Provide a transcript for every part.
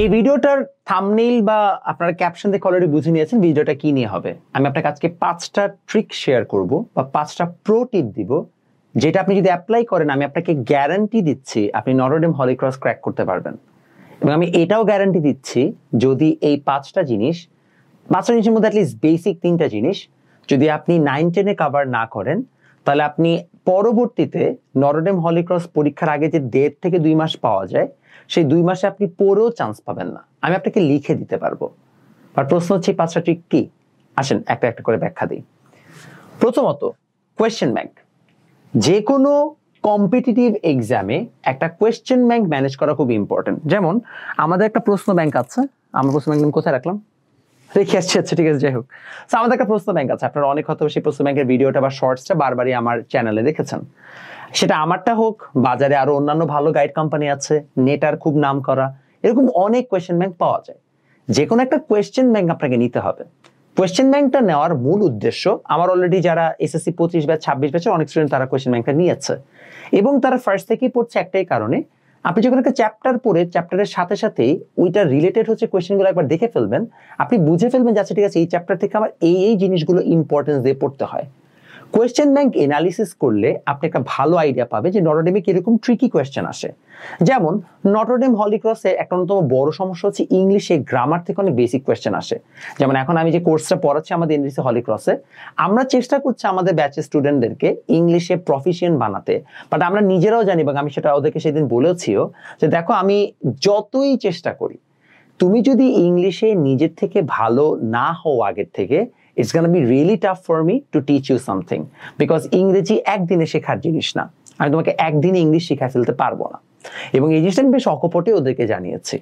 এই ভিডিওটার থাম্বনেইল বা আপনারা ক্যাপশন দেখে অলরেডি বুঝে নিয়েছেন ভিডিওটা কি নিয়ে হবে। আমি আপনাকে আজকে 5টা ট্রিক শেয়ার করব বা 5টা প্রো টিপ দিব, যেটা আপনি যদি অ্যাপ্লাই করেন আমি আপনাকে গ্যারান্টি দিচ্ছি আপনি নটরডেম হলি ক্রস ক্র্যাক করতে পারবেন। এবং আমি এটাও গ্যারান্টি দিচ্ছি যদি এই 5টা জিনিসের মধ্যে অ্যাটলিস্ট বেসিক 3টা জিনিস যদি আপনি 9-10-এ কভার না করেন, তাহলে আপনি পরবর্তীতে নটরডেম হলি ক্রস পরীক্ষার আগে যে 1.5 থেকে 2 মাস পাওয়া যায় সেই 2 মাসে আপনি পড়েও চান্স পাবেন না। আমি আপনাকে লিখে দিতে পারবো। আর প্রশ্ন হচ্ছে 5টা ট্রিক কি? আসেন একটা একটা করে ব্যাখ্যা দিই। প্রথমত, কোয়েশ্চেন ব্যাংক। যে কোনো কম্পিটিটিভ এক্সামে একটা কোয়েশ্চেন ব্যাংক ম্যানেজ করা খুব ইম্পর্টেন্ট। যেমন আমাদের একটা প্রশ্ন ব্যাংক আছে, আমরা প্রশ্ন ব্যাংক কোথায় রাখলাম, রেখে আসছি। আচ্ছা ঠিক আছে, যাই হোক। আমাদের একটা প্রশ্ন ব্যাংক আছে, আপনারা অনেক হয়তো সেই প্রশ্ন ব্যাংকের ভিডিওটা বা শর্টসটা বারবারই আমার চ্যানেলে দেখেছেন। সেটা আমারটা হোক, বাজারে আরো অন্যান্য ভালো গাইড কোম্পানি আছে, নেটার খুব নাম করা, এরকম অনেক কোয়েশ্চেন ব্যাংক পাওয়া যায়। যে কোনো একটা কোয়েশ্চেন ব্যাংক আপনাকে নিতে হবে। কোয়েশ্চেন ব্যাংকটা নেওয়ার মূল উদ্দেশ্য, আমার অলরেডি যারা এসএসসি 25 ব্যাচ 26 ব্যাচের অনেক স্টুডেন্ট তারা কোয়েশ্চেন ব্যাংকটা নিয়েছে এবং তারা ফার্স্ট থেকেই পড়ছে একটাই কারণে, আপনি যখন একটা চ্যাপ্টার পড়ে চ্যাপ্টারের সাথে সাথেই ওইটা রিলেটেড হচ্ছে কোয়েশ্চেনগুলো একবার দেখে ফেলবেন, আপনি বুঝে ফেলবেন যে আচ্ছা ঠিক আছে এই চ্যাপ্টার থেকে আমার এই জিনিসগুলো ইম্পর্টেন্স দিয়ে পড়তে হয়। কোয়েশ্চেন ব্যাংক এনালিসিস করলে আপনি একটা ভালো আইডিয়া পাবে যে নটরডেমে কিরকম ট্রিকি কোয়েশ্চেন আসে। যেমন নটরডেম হলি ক্রসে একটা অন্যতম বড় সমস্যা হচ্ছে ইংলিশে গ্রামার থেকে অনেক বেসিক কোয়েশ্চেন আসে। যেমন এখন আমি যে কোর্সটা পড়াচ্ছি আমাদের এনডিসি হলি ক্রসে, আমরা চেষ্টা করছি আমাদের ব্যাচের স্টুডেন্টদেরকে ইংলিশে প্রফিশিয়েন্ট বানাতে, বাট আমরা নিজেরাও জানি এবং আমি সেটা ওদেরকে সেদিন বলেছিও যে দেখো আমি যতই চেষ্টা করি, তুমি যদি ইংলিশে নিজের থেকে ভালো না হও আগের থেকে, it's gonna be really tough for me to teach you something, because ইংরেজি একদিনে শেখার জিনিস না। আমি তোমাকে একদিনে ইংলিশ শিখাই ফেলতে পারবো না। এবং এই জিনিসটা আমি বেশ অকপটে ওদেরকে জানিয়েছি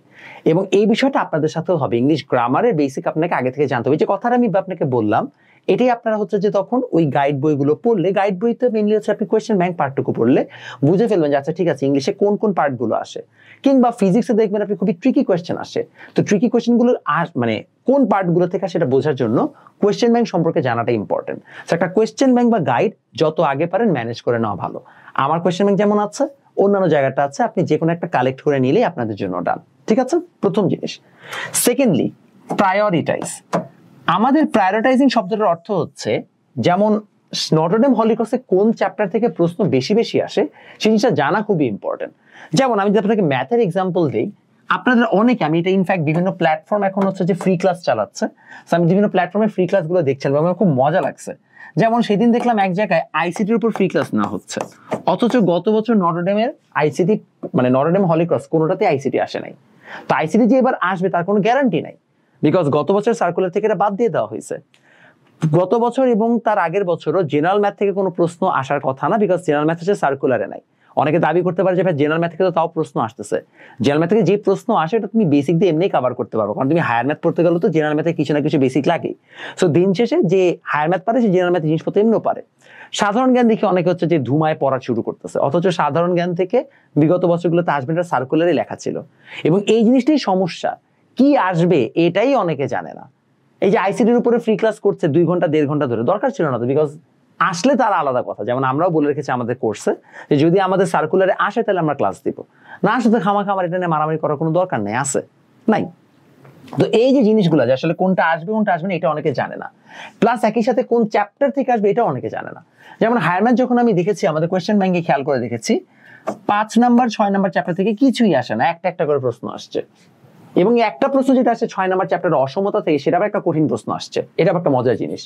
এবং এই বিষয়টা আপনাদের সাথেও হবে। ইংলিশ গ্রামারের বেসিক আপনাকে আগে থেকে জানতে হবে। যে কথাটা আমি আপনাকে বললাম এটাই আপনারা হচ্ছে যে তখন ওই গাইড বইগুলো পড়লে, গাইড বইতে মেইনলি হচ্ছে আপনি কোয়েশ্চেন ব্যাংক পার্টটুকু পড়লে বুঝে ফেলবেন যে আচ্ছা ঠিক আছে ইংলিশে কোন কোন পার্টগুলো আসে। কিংবা ফিজিক্সে দেখবেন আপনি খুবই ট্রিকি কোয়েশ্চেন আসে, তো ট্রিকি কোয়েশ্চেনগুলোর মানে কোন পার্টগুলো থেকে সেটা বোঝার জন্য কোয়েশ্চেন ব্যাংক সম্পর্কে জানাটা ইম্পর্টেন্ট। তো একটা কোয়েশ্চেন ব্যাংক বা গাইড যত আগে পারেন ম্যানেজ করে নেওয়া ভালো। আমার কোয়েশ্চেন ব্যাংক যেমন আছে অন্যান্য জায়গাটা আছে, আপনি যে কোনো একটা কালেক্ট করে নিলেই আপনাদের জন্য ডান। ঠিক আছে, প্রথম জিনিস। Secondly, prioritise. আমাদের প্রায়োরিটাইজিং শব্দটার অর্থ হচ্ছে যেমন নটরডেম হলি ক্রসে কোন চ্যাপ্টার থেকে প্রশ্ন বেশি বেশি আসে সেই জিনিসটা জানা খুবই ইম্পর্টেন্ট। যেমন আমি যদি আপনাকে ম্যাথের এক্সাম্পল দিই, আপনাদের অনেকে, আমি এটা ইনফ্যাক্ট বিভিন্ন প্ল্যাটফর্ম এখন হচ্ছে যে ফ্রি ক্লাস চালাচ্ছে, আমি বিভিন্ন প্ল্যাটফর্মে ফ্রি ক্লাসগুলো দেখছেন এবং আমার খুব মজা লাগছে। যেমন সেদিন দেখলাম এক জায়গায় আইসিটির উপর ফ্রি ক্লাস না হচ্ছে, অথচ গত বছর নটরডেমের আইসিটি মানে নটরডেম হলি ক্রস কোনোটাতে আইসিটি আসে নাই। তো আইসিটি যে এবার আসবে তার কোনো গ্যারান্টি নাই, বিকজ গত বছর সার্কুলার থেকে এটা বাদ দিয়ে দেওয়া হয়েছে। গত বছর এবং তার আগের বছরও জেনারেল ম্যাথ থেকে কোনো প্রশ্ন আসার কথা না, বিকজ জেনারেল ম্যাথ হচ্ছে সার্কুলারে নাই। অনেকে দাবি করতে পারে যে ভাই জেনারেল ম্যাথ থেকে তো তাও প্রশ্ন আসতেছে। জেনারেল ম্যাথ থেকে যে প্রশ্ন আসে এটা তুমি বেসিক দিয়ে এমনি কভার করতে পারো, কারণ তুমি হায়ার ম্যাথ পড়তে গেলে তো জেনারেল ম্যাথে কিছু না কিছু বেসিক লাগে। সো দিন শেষে যে হায়ার ম্যাথ পারে সে জেনারেল ম্যাথ জিনিসপত্র এমনিও পারে। সাধারণ জ্ঞান দেখে অনেকে হচ্ছে যে ধুমায় পড়া শুরু করতেছে, অথচ সাধারণ জ্ঞান থেকে বিগত বছরগুলোতে আসবে এটা সার্কুলারে লেখা ছিল। এবং এই জিনিসটাই সমস্যা, কি আসবে এটাই অনেকে জানে না। এই যে আইসিটির উপরে ফ্রি ক্লাস করছে 2 ঘন্টা 1.5 ঘন্টা ধরে, দরকার ছিল না তো, বিকজ আসলে তার আলাদা কথা। যেমন আমরাও বলে রেখেছি আমাদের কোর্সে যে যদি আমাদের সার্কুলারে আসে তাহলে আমরা ক্লাস দিব, না আসলে খামাখামার এটা নিয়ে মারামারি করার কোনো দরকার নেই, আছে নাই। তো এই যে জিনিসগুলো যে আসলে কোনটা আসবে কোনটা আসবে না এটা অনেকে জানে না, প্লাস একই সাথে কোন চ্যাপ্টার থেকে আসবে এটা অনেকে জানে না। যেমন হায়ার ম্যাথ যখন আমি দেখেছি আমাদের কোয়েশ্চেন ব্যাংকে খেয়াল করে দেখেছি 5 নাম্বার 6 নাম্বার চ্যাপ্টার থেকে কিছুই আসে না, একটা একটা করে প্রশ্ন আসছে। এবং একটা প্রশ্ন যেটা আসছে 6 নাম্বার চ্যাপ্টারের অসমতা থেকে, সেটা আবার একটা কঠিন প্রশ্ন আসছে। এটা একটা মজার জিনিস,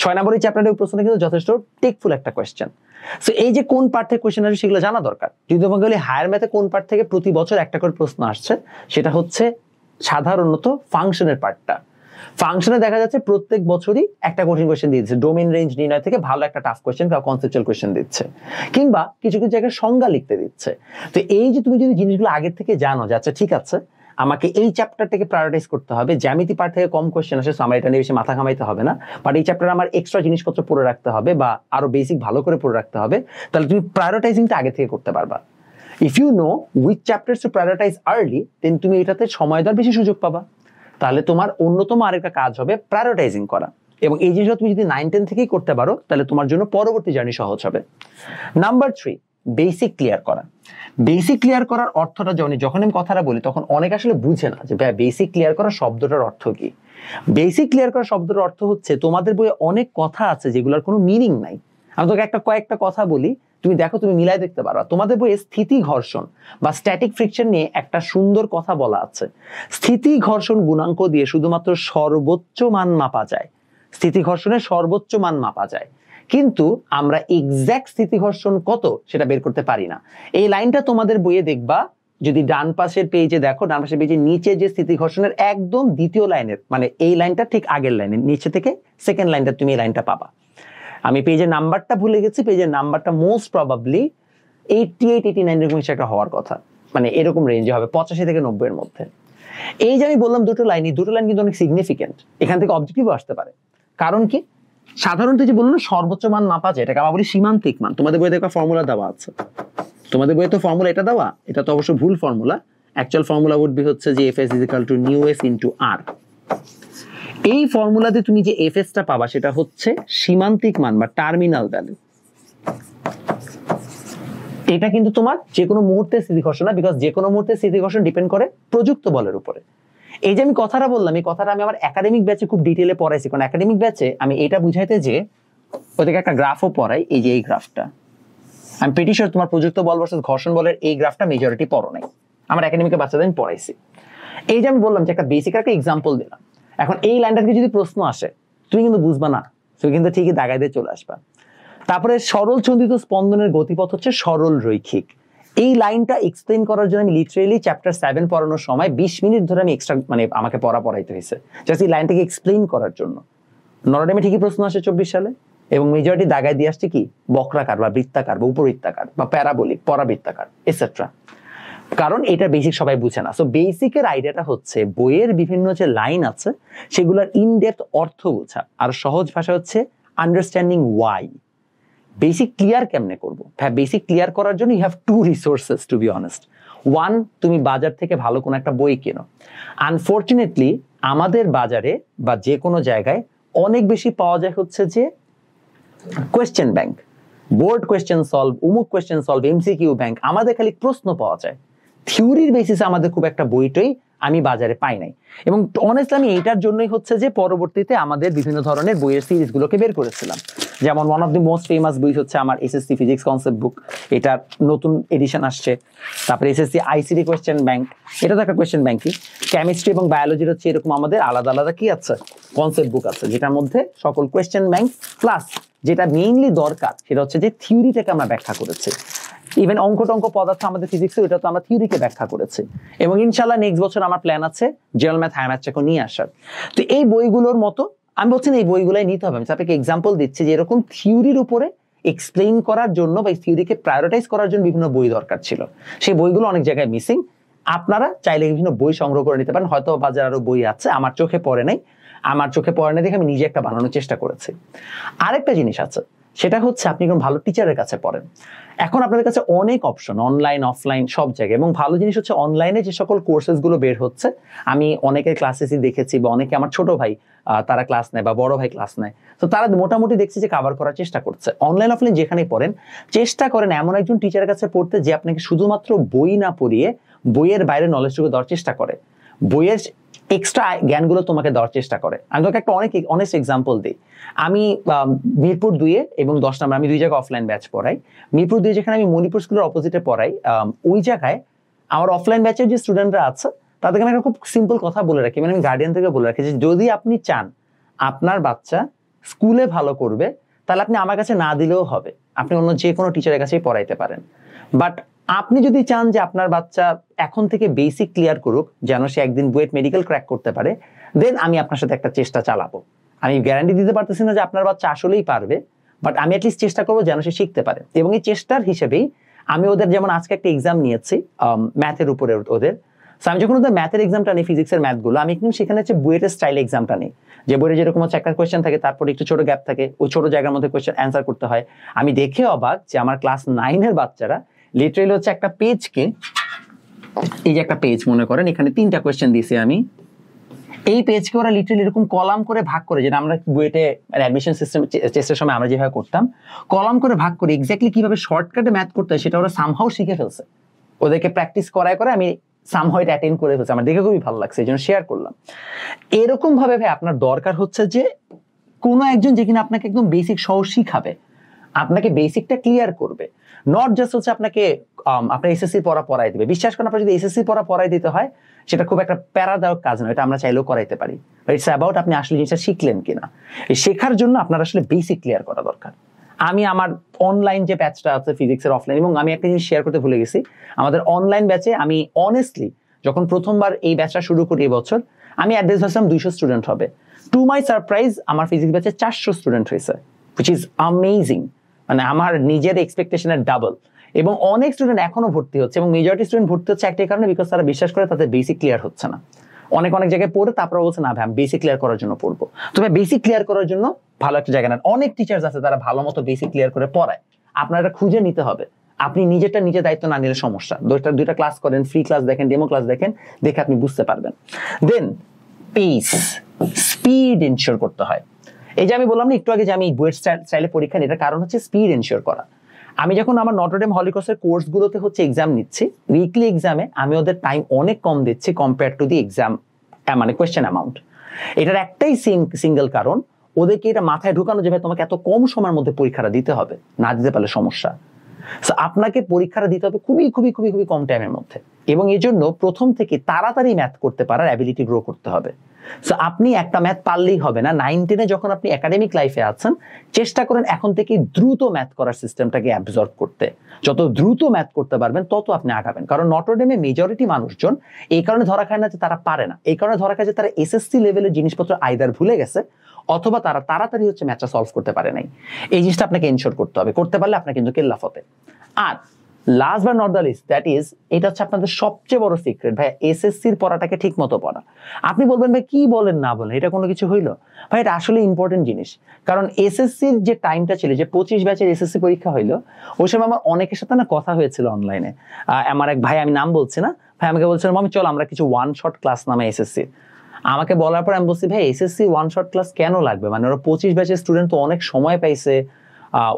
6 নাম্বারের চ্যাপ্টারের প্রশ্নটা কিন্তু যথেষ্ট টেকফুল একটা কোয়েশ্চেন। সো এই যে কোন পার্ট থেকে কোয়েশ্চেন আসছে সেগুলো জানা দরকার। যদি তোমাকে বলি হায়ার ম্যাথে কোন পার্ট থেকে প্রতি বছর একটা করে প্রশ্ন আসছে, সেটা হচ্ছে সাধারণত ফাংশনের পার্টটা। ফাংশনে দেখা যাচ্ছে প্রত্যেক বছরই একটা কঠিন কোয়েশ্চেন দিয়ে দিচ্ছে, ডোমেইন রেঞ্জ নির্ণয় থেকে ভালো একটা টাফ কোয়েশ্চেন বা কনসেপচুয়াল কোয়েশ্চেন দিচ্ছে, কিংবা কিছু কিছু জায়গায় সংজ্ঞা লিখতে দিচ্ছে। তো এই যে তুমি যদি জিনিসগুলো আগের থেকে জানো যে আচ্ছা ঠিক আছে আমাকে এই চ্যাপ্টারটাকে প্রায়োরিটাইজ করতে হবে, জ্যামিতি পার্ট থেকে কম কোয়েশ্চেন আসে, আমার এটা নিয়ে বেশি মাথা ঘামাইতে হবে না, বাট এই চ্যাপ্টারে আমার এক্সট্রা জিনিসপত্র পড়ে রাখতে হবে বা আরো বেসিক ভালো করে পড়ে রাখতে হবে, তাহলে তুমি প্রায়োরিটাইজিংটা আগে থেকে করতে পারবা। If you know which chapters to prioritise early, then তুমি এটাতে সময় দেওয়ার বেশি সুযোগ পাবা। তাহলে তোমার অন্যতম আরেকটা কাজ হবে প্রায়োরিটাইজিং করা, এবং এই জিনিসটা তুমি যদি 9-10 থেকেই করতে পারো তাহলে তোমার জন্য পরবর্তী জার্নি সহজ হবে। নাম্বার 3, বেসিক ক্লিয়ার করা। বেসিক ক্লিয়ার করার অর্থটা যখন আমি কথাটা বলি তখন অনেক আসলে বুঝে না যে বেসিক ক্লিয়ার করা শব্দটার অর্থ কি। বেসিক ক্লিয়ার করা শব্দটার অর্থ হচ্ছে তোমাদের বইয়ে অনেক কথা আছে যেগুলোর কোনো মিনিং নাই। আমি তোকে কয়েকটা কথা বলি, তুমি দেখো, তুমি মিলাই দেখতে পারো। তোমাদের বইয়ে স্থিতি ঘর্ষণ বা স্ট্যাটিক ফ্রিকশন নিয়ে একটা সুন্দর কথা বলা আছে। স্থিতি ঘর্ষণ গুণাঙ্ক দিয়ে শুধুমাত্র সর্বোচ্চ মান মাপা যায়, স্থিতি ঘর্ষণের সর্বোচ্চ মান মাপা যায়, কিন্তু আমরা এক্সাক্ট স্থিতি ঘর্ষণ কত সেটা বের করতে পারি না। এই লাইনটা তোমাদের বইয়ে দেখবা, যদি ডান পাশের পেজে দেখো, ডান পাশের পেজে নিচে যে স্থিতি ঘর্ষণের একদম দ্বিতীয় লাইনের, মানে এই লাইনটা ঠিক আগের লাইনের নিচে থেকে সেকেন্ড লাইনটা তুমি এই লাইনটা পাবা। আমি পেজের নাম্বারটা ভুলে গেছি, পেজের নাম্বারটা মোস্ট প্রবাবলি 88, 89 এরকম কিছু একটা হওয়ার কথা, মানে এরকম রেঞ্জে হবে, 85 থেকে 90 এর মধ্যে। এই যে আমি বললাম দুটো লাইন কিন্তু অনেক সিগনিফিকেন্ট, এখান থেকে অবজেক্টিভও আসতে পারে। কারণ কি, সাধারণত যে বললাম সর্বোচ্চ মান মাপা যায়, এটাকে আমরা বলি সীমান্তিক মান। তোমাদের বইয়ে দেখো ফর্মুলা দেওয়া আছে, তোমাদের বইয়ে তো ফর্মুলা এটা দেওয়া, এটা তো অবশ্য ভুল formula. Actual formula would be হচ্ছে যে Fs = μf × r। এই ফর্মুলাতে তুমি যে Fs টা পাবা সেটা হচ্ছে সীমান্তিক মান বা টার্মিনাল ভ্যালু। এটা কিন্তু তোমার যে কোনো মুহূর্তে স্থিতি ঘর্ষণ না, বিকজ যে কোনো মুহূর্তে স্থিতি ঘর্ষণ ডিপেন্ড করে প্রযুক্ত বলের উপরে। এই যে আমি কথাটা বললাম, এই কথাটা আমি আমার একাডেমিক ব্যাচে খুব ডিটেইলে পড়াইছি, কারণ একাডেমিক ব্যাচে আমি এটা বুঝাইতে যে ওদেরকে একটা গ্রাফও পড়াই, এই যে এই গ্রাফটা। আমি প্রিটি শিওর তোমার প্রযুক্ত বল ভার্সেস ঘর্ষণ বলের এই গ্রাফটা মেজরিটি পড়ো নাই, আমার একাডেমিকে বাচ্চাদের আমি পড়াইছি। এই যে আমি বললাম যে একটা বেসিক একটা এক্সাম্পল দিলাম, এখন এই লাইনটা থেকে যদি প্রশ্ন আসে তুমি কিন্তু বুঝবা না, তুমি কিন্তু ঠিকই দাগায় দিয়ে চলে আসবা। তারপরে সরল ছন্দিত স্পন্দনের গতিপথ হচ্ছে সরল রৈখিক। এই লাইনটা এক্সপ্লেইন করার জন্য আমি লিটারেলি চ্যাপ্টার 7 পড়ানোর সময় 20 মিনিট ধরে আমি এক্সট্রা মানে আমাকে পড়াইতে হয়েছে জাস্ট এই লাইনটাকে এক্সপ্লেইন করার জন্য। নরডেমে ঠিকই প্রশ্ন আসে 24 সালে, এবং মেজরিটি দাগায় দিয়ে আসছে কি বক্রাকার বা বৃত্তাকার বা উপবৃত্তাকার বা প্যারাবোলিক, পরাবৃত্তাকার এটসেট্রা। কারণ এটা বেসিক সবাই বুঝে না। সো বেসিকের আইডিয়াটা হচ্ছে বইয়ের বিভিন্ন যে লাইন আছে সেগুলোর ইনডেপথ অর্থ বোঝা, আর সহজ ভাষা হচ্ছে আন্ডারস্ট্যান্ডিং ওয়াই। বেসিক ক্লিয়ার কেমনে করবো? হ্যাঁ, বেসিক ক্লিয়ার করার জন্য you have to resources to be honest. One, তুমি বাজার থেকে ভালো কোনো একটা বই কেনো। আনফর্চুনেটলি আমাদের বাজারে বা যে কোনো জায়গায় অনেক বেশি পাওয়া যায় হচ্ছে যে question bank, board question solve, উমুক কোয়েশ্চেন সলভ, এমসিকিউ ব্যাংক। আমাদের খালি প্রশ্ন পাওয়া যায়, থিওরির বেসিসে আমাদের খুব একটা বইটই আমি বাজারে পাই নাই। এবং অনেস্টলি আমি এইটার জন্যই হচ্ছে যে পরবর্তীতে আমাদের বিভিন্ন ধরনের বইয়ের সিরিজগুলোকে বের করেছিলাম। যেমন one of the most famous বই হচ্ছে আমার এসএসসি ফিজিক্স কনসেপ্ট বুক, এটা নতুন এডিশন আসছে। তারপরে এসএসসি আইসিডি কোয়েশ্চেন ব্যাংক, এটা তো একটা কোয়েশ্চেন ব্যাংকই। কেমিস্ট্রি এবং বায়োলজির হচ্ছে এরকম আমাদের আলাদা আলাদা কি আছে কনসেপ্ট বুক আছে, যেটার মধ্যে সকল কোয়েশ্চেন ব্যাংক প্লাস যেটা মেইনলি দরকার সেটা হচ্ছে যে থিওরিটাকে আমরা ব্যাখ্যা করেছি। ইভেন অঙ্ক টঙ্ক পদার্থ আমাদের ফিজিক্সে, ওটা তো আমরা থিওরিকে ব্যাখ্যা করেছি। এবং ইনশাল্লাহ নেক্সট বছর আমার প্ল্যান আছে জেনারেল ম্যাথ, হায়ার ম্যাথটাকে নিয়ে আসার। তো এই বইগুলোর মতো আমি বলছি না এই বইগুলাই নিতে হবে, আমি আপনাকে এক্সাম্পল দিচ্ছি যে এরকম থিওরির উপরে এক্সপ্লেইন করার জন্য বা থিওরিকে প্রায়োরিটাইজ করার জন্য বিভিন্ন বই দরকার ছিল। সেই বইগুলো অনেক জায়গায় মিসিং। আপনারা চাইলে বিভিন্ন বই সংগ্রহ করে নিতে পারেন, হয়তো বাজারে আরো বই আছে, আমার চোখে পড়ে নাই। আমার চোখে পড়ে না দেখে আমি নিজে একটা বানানোর চেষ্টা করেছি। আরেকটা জিনিস আছে, সেটা হচ্ছে আপনি কোন ভালো টিচারের কাছে পড়েন। এখন আপনাদের কাছে অনেক অপশন, অনলাইন অফলাইন সব জায়গায়। এবং ভালো জিনিস হচ্ছে অনলাইনে যে সকল কোর্সেস গুলো বের হচ্ছে, আমি অনেকের ক্লাসেসই দেখেছি, বা অনেকে আমার ছোট ভাই তারা ক্লাস নেয় বা বড় ভাই ক্লাস নেয়, তো তারা মোটামুটি দেখছি যে কভার করার চেষ্টা করছে। অনলাইন অফলাইন যেখানেই পড়েন চেষ্টা করেন এমন একজন টিচারের কাছে পড়তে যে আপনাকে শুধুমাত্র বই না পড়িয়ে বইয়ের বাইরে নলেজটুকু দেওয়ার চেষ্টা করে, বইয়ের এক্সট্রা জ্ঞানগুলো তোমাকে দেওয়ার চেষ্টা করে। আমি তোমাকে একটা অনেস্ট এক্সাম্পল দিই। আমি মিরপুর 2 এবং 10 নম্বর, আমি 2 জায়গায় অফলাইন ব্যাচ পড়াই। মিরপুর 2 যেখানে আমি মণিপুর স্কুলের অপোজিটে পড়াই, ওই জায়গায় আমার অফলাইন ব্যাচের যে স্টুডেন্টরা আছে তাদেরকে আমি একটা খুব সিম্পল কথা বলে রাখি, মানে আমি গার্ডিয়ান থেকে বলে রাখি যে যদি আপনি চান আপনার বাচ্চা স্কুলে ভালো করবে তাহলে আপনি আমার কাছে না দিলেও হবে, আপনি অন্য যে কোনো টিচারের কাছেই পড়াইতে পারেন। বাট আপনি যদি চান যে আপনার বাচ্চা এখন থেকে বেসিক ক্লিয়ার করুক যেন সে একদিন বুয়েট মেডিকেল ক্র্যাক করতে পারে, দেন আমি আপনার সাথে একটা চেষ্টা চালাবো। আমি গ্যারান্টি দিতে পারতেছি না যে আপনার বাচ্চা আসলেই পারবে, বাট আমি অ্যাটলিস্ট চেষ্টা করবো যেন সে শিখতে পারে। এবং এই চেষ্টার হিসেবেই আমি ওদের, যেমন আজকে একটা এক্সাম নিয়েছি ম্যাথের উপরে ওদের, আমি যখন ওদের ম্যাথের এক্সামটা নিই, ফিজিক্সের ম্যাথগুলো, আমি কিন্তু সেখানে হচ্ছে বুয়েটের স্টাইল এক্সামটা নিই, যে বইয়ে যেরকম হচ্ছে একটা কোয়েশ্চেন থাকে, তারপরে একটু ছোট গ্যাপ থাকে, ওই ছোট জায়গার মধ্যে কোয়েশ্চেন অ্যান্সার করতে হয়। আমি দেখে অবাক যে আমার ক্লাস 9-এর বাচ্চারা লিটারেলি হচ্ছে একটা পেজকে, এই যে একটা পেজ মনে করেন, এখানে 3টা কোয়েশ্চেন দিয়েছি আমি, এই পেজকে ওরা লিটারালি এরকম কলাম করে ভাগ করে, যেটা আমরা বুয়েটে অ্যাডমিশন সিস্টেম টেস্টের সময় আমরা যেভাবে করতাম, কলাম করে ভাগ করে এক্স্যাক্টলি কিভাবে শর্টকাটে ম্যাথ করতে হয় সেটা ওরা সামহাও শিখে ফেলছে। ওদেরকে প্র্যাকটিস করায় করে আমি সামহাও এটা অ্যাটেন্ড করে ফেলছি, আমার দেখে খুবই ভালো লাগছে, এই জন্য শেয়ার করলাম। এরকম ভাবে ভাই আপনার দরকার হচ্ছে যে কোনো একজন যে কিনা আপনাকে একদম বেসিক সহ শিখাবে, আপনাকে বেসিকটা ক্লিয়ার করবে, নট জাস্ট হচ্ছে আপনাকে আপনার এসএসসি পড়া পড়াই দিবে। বিশ্বাস করেন, আপনার যদি এসএসসি পড়া পড়াই দিতে হয় সেটা খুব একটা প্যারাদায়ক কাজ নয়, এটা আমরা চাইলেও করাইতে পারি। ইটস অ্যাবাউট আপনি আসলে জিনিসটা শিখলেন কিনা। এই শেখার জন্য আপনার আসলে বেসিক ক্লিয়ার করা দরকার। আমি আমার অনলাইন যে ব্যাচটা আছে ফিজিক্সের অফলাইন, এবং আমি একটা জিনিস শেয়ার করতে ভুলে গেছি, আমাদের অনলাইন ব্যাচে আমি অনেস্টলি যখন প্রথমবার এই ব্যাচটা শুরু করি এবছর, আমি অ্যাড্রেস ভাবছিলাম 200 স্টুডেন্ট হবে। টু মাই সারপ্রাইজ আমার ফিজিক্স ব্যাচে 400 স্টুডেন্ট হয়েছে, হুইচ ইজ অ্যামেজিং। মানে আমার নিজের এক্সপেকটেশনের ডাবল। এবং অনেক স্টুডেন্ট এখনো ভর্তি হচ্ছে, এবং মেজরিটি স্টুডেন্ট ভর্তি হচ্ছে একটাই কারণে, বিকজ তারা বিশ্বাস করে তাদের বেসিক ক্লিয়ার হচ্ছে না। অনেক জায়গায় পড়ে তারপরে বলছে না ভাই আমি বেসিক ক্লিয়ার করার জন্য পড়বো। তবে বেসিক ক্লিয়ার করার জন্য ভালো একটা জায়গা নেন। অনেক টিচার্স আছে তারা ভালো মতো বেসিক ক্লিয়ার করে পড়ায়, আপনার এটা খুঁজে নিতে হবে। আপনি নিজের দায়িত্ব না নিলে সমস্যা। দুইটা ক্লাস করেন, ফ্রি ক্লাস দেখেন, ডেমো ক্লাস দেখেন, দেখে আপনি বুঝতে পারবেন। দেন পেস, স্পিড এনশিওর করতে হয়। এই যে আমি বললাম না একটু আগে যে আমি বুয়েট স্টাইলে পরীক্ষা নিই, এটার কারণ হচ্ছে স্পিড এনশিওর করা। আমি যখন আমার নটরডেম হলি ক্রসের কোর্সগুলোতে হচ্ছে এক্সাম নিচ্ছি, উইকলি এক্সামে আমি ওদের টাইম অনেক কম দিচ্ছি কম্পেয়ার টু দি এক্সাম মানে কোয়েশ্চেন অ্যামাউন্ট। এটার একটাই সিঙ্গেল কারণ, ওদেরকে এটা মাথায় ঢুকানো যাবে তোমাকে এত কম সময়ের মধ্যে পরীক্ষাটা দিতে হবে, না দিতে পারলে সমস্যা। সো আপনাকে পরীক্ষাটা দিতে হবে খুবই খুবই খুবই খুবই কম টাইমের মধ্যে, এবং এই জন্য প্রথম থেকে তাড়াতাড়ি ম্যাথ করতে পারার অ্যাবিলিটি গ্রো করতে হবে। সো আপনি একটা ম্যাথ পারলেই হবে না। 9-10-এ যখন আপনি একাডেমিক লাইফে আছেন, চেষ্টা করেন এখন থেকে দ্রুত ম্যাথ করার সিস্টেমটাকে অ্যাবজর্ব করতে। যত দ্রুত ম্যাথ করতে পারবেন তত আপনি আগাবেন। কারণ নটরডেমে মেজরিটি মানুষজন এই কারণে ধরা খায় না যে তারা পারে না, এই কারণে ধরা খায় যে তারা এসএসসি লেভেলের জিনিসপত্র আইদার ভুলে গেছে, অথবা তারা তাড়াতাড়ি হচ্ছে ম্যাথটা সলভ করতে পারে নাই। এই জিনিসটা আপনাকে এনশিওর করতে হবে, করতে পারলে আপনার কিন্তু কেল্লাফতে। আর last but not the least, that is, এটা হচ্ছে আপনাদের সবচেয়ে বড় সিক্রেট ভাই, এসএসসির পড়াটাকে ঠিক মতো পড়া। আপনি বলবেন ভাই কি বলেন না বলেন, এটা কোনো কিছু হইলো? ভাই এটা আসলে ইম্পর্টেন্ট জিনিস। কারণ এসএসসির যে টাইমটা ছিল, যে 25 ব্যাচের এসএসসি পরীক্ষা হইলো, ওই সময় আমার অনেকের সাথে না কথা হয়েছিল অনলাইনে। আমার এক ভাই, আমি নাম বলছি না, ভাই আমাকে বলছিলাম আমি চল আমরা কিছু ওয়ান শট ক্লাস নামে এসএসসি। আমাকে বলার পর আমি বলছি ভাই এসএসসি ওয়ান শট ক্লাস কেন লাগবে? মানে ওরা 25 ব্যাচের স্টুডেন্ট তো অনেক সময় পাইছে,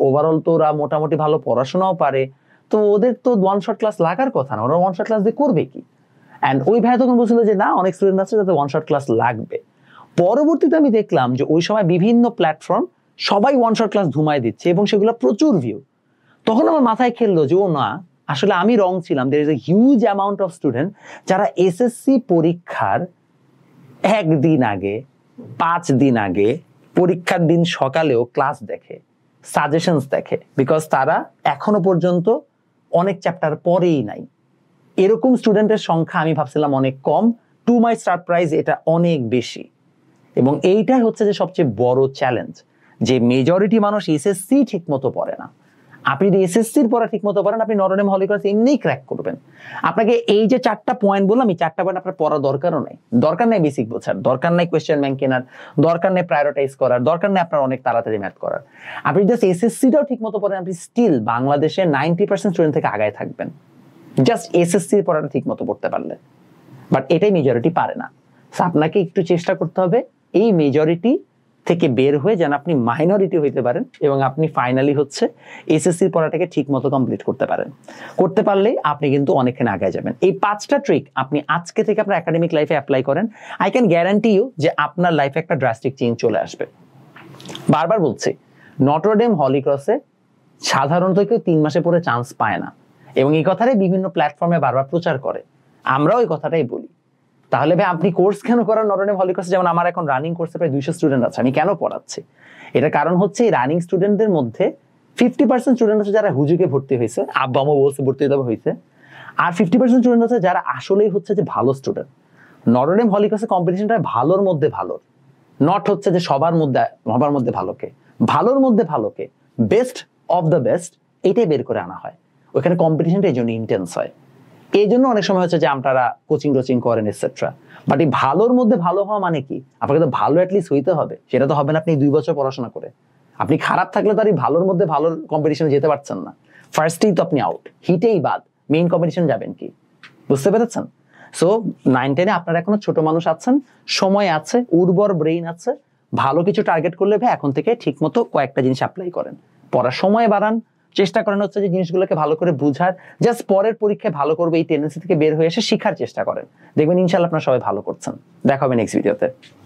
ওভারঅল তো ওরা মোটামুটি ভালো পড়াশোনাও পারে, তো ওদের তো ওয়ান শট ক্লাস লাগার কথা না, ওরা ওয়ান শট ক্লাস দিয়ে করবে কি? অ্যান্ড ওই ভাই তখন বলছিল যে না, অনেক স্টুডেন্ট আছে যাতে ওয়ান শট ক্লাস লাগবে। পরবর্তীতে আমি দেখলাম যে ওই সময় বিভিন্ন প্ল্যাটফর্ম সবাই ওয়ান শট ক্লাস ধুমায় দিচ্ছে, এবং সেগুলো প্রচুর ভিউ। তখন আমার মাথায় খেললো যে ও না, আসলে আমি রং ছিলাম। There is a huge amount of student যারা এসএসসি পরীক্ষার 1 দিন আগে, 5 দিন আগে, পরীক্ষার দিন সকালেও ক্লাস দেখে, সাজেশনস দেখে, বিকজ তারা এখনো পর্যন্ত অনেক চ্যাপ্টার পড়েই নাই। এরকম স্টুডেন্টের সংখ্যা আমি ভাবছিলাম অনেক কম, টু মাই সারপ্রাইজ এটা অনেক বেশি। এবং এইটাই হচ্ছে যে সবচেয়ে বড় চ্যালেঞ্জ, যে মেজরিটি মানুষ এসএসসি ঠিক মতো পড়ে না। আপনি যদি এসএসসির পড়া ঠিক মতো পড়েন, আপনি নটরডেম হলি ক্রস এমনিই ক্র্যাক করবেন। আপনাকে এই যে 4টা পয়েন্ট বললাম, এই 4টা পয়েন্ট আপনার পড়া দরকারও নেই। দরকার নেই বেসিক বোঝার, দরকার নেই কোয়েশ্চেন ব্যাংক কেনার, দরকার নেই প্রায়োরিটাইজ করার, দরকার নেই আপনার অনেক তাড়াতাড়ি ম্যাথ করার। আপনি জাস্ট এসএসসিটাও ঠিক মতো পড়েন, আপনি স্টিল বাংলাদেশে 90% স্টুডেন্ট থেকে আগায় থাকবেন, জাস্ট এসএসসির পড়াটা ঠিক মতো পড়তে পারলে। বাট এটাই মেজরিটি পারে না। আপনাকে একটু চেষ্টা করতে হবে এই মেজরিটি থেকে বের হয়ে যেন আপনি মাইনরিটি হইতে পারেন, এবং আপনি ফাইনালি হচ্ছে এসএসসির পড়াটাকে ঠিক মতো কমপ্লিট করতে পারেন। করতে পারলেই আপনি কিন্তু অনেকখানি আগায় যাবেন। এই 5টা ট্রিক আপনি আজকে থেকে আপনার একাডেমিক লাইফে অ্যাপ্লাই করেন, আই ক্যান গ্যারান্টি ইউ যে আপনার লাইফে একটা ড্রাস্টিক চেঞ্জ চলে আসবে। বারবার বলছি, নটরডেম হলি ক্রসে সাধারণত কেউ 3 মাসে পরে চান্স পায় না, এবং এই কথাটাই বিভিন্ন প্ল্যাটফর্মে বারবার প্রচার করে, আমরাও এই কথাটাই বলি। তাহলে ভাই আপনি কোর্স কেন করার নটরডেম হলি ক্রসে? যেমন আমার এখন রানিং কোর্সে প্রায় 200 স্টুডেন্ট আছে, আমি কেন পড়াচ্ছি? এটার কারণ হচ্ছে এই রানিং স্টুডেন্টদের মধ্যে 50% স্টুডেন্ট আছে যারা হুজুকে ভর্তি হয়েছে, আব্বা আম্মু বলছে ভর্তি হয়েছে, আর 50% স্টুডেন্ট আছে যারা আসলেই হচ্ছে যে ভালো স্টুডেন্ট। নটরডেম হলি ক্রসে কম্পিটিশনটা ভালোর মধ্যে ভালো, নট হচ্ছে যে সবার মধ্যে ভালোকে, ভালোর মধ্যে ভালোকে, বেস্ট অফ দ্য বেস্ট, এটাই বের করে আনা হয়। ওইখানে কম্পিটিশনটা এই জন্য ইন্টেন্স হয়। এই জন্য অনেক সময় হচ্ছে যে আপনারা কোচিং করেন এটসেট্রা। বাট এই ভালোর মধ্যে ভালো হওয়া মানে কি? আপনাকে তো ভালো অ্যাটলিস্ট হইতে হবে, সেটা তো হবে না আপনি 2 বছর পড়াশোনা করে। আপনি খারাপ থাকলে তো আর এই ভালোর মধ্যে ভালোর কম্পিটিশনে যেতে পারছেন না, ফার্স্টেই তো আপনি আউট, হিটেই বাদ, মেইন কম্পিটিশন যাবেন কি? বুঝতে পেরেছেন? সো 9-10-এ আপনারা এখনো ছোট মানুষ আছেন, সময় আছে, উর্বর ব্রেইন আছে, ভালো কিছু টার্গেট করলে ভাই এখন থেকে ঠিক মতো কয়েকটা জিনিস অ্যাপ্লাই করেন, পড়ার সময় বাড়ান, চেষ্টা করেন হচ্ছে যে জিনিসগুলোকে ভালো করে বুঝার, জাস্ট পরের পরীক্ষায় ভালো করবে এই টেন্ডেন্সি থেকে বের হয়ে এসে শেখার চেষ্টা করেন, দেখবেন ইনশাআল্লাহ আপনারা সবাই ভালো করছেন। দেখা হবে নেক্সট ভিডিওতে।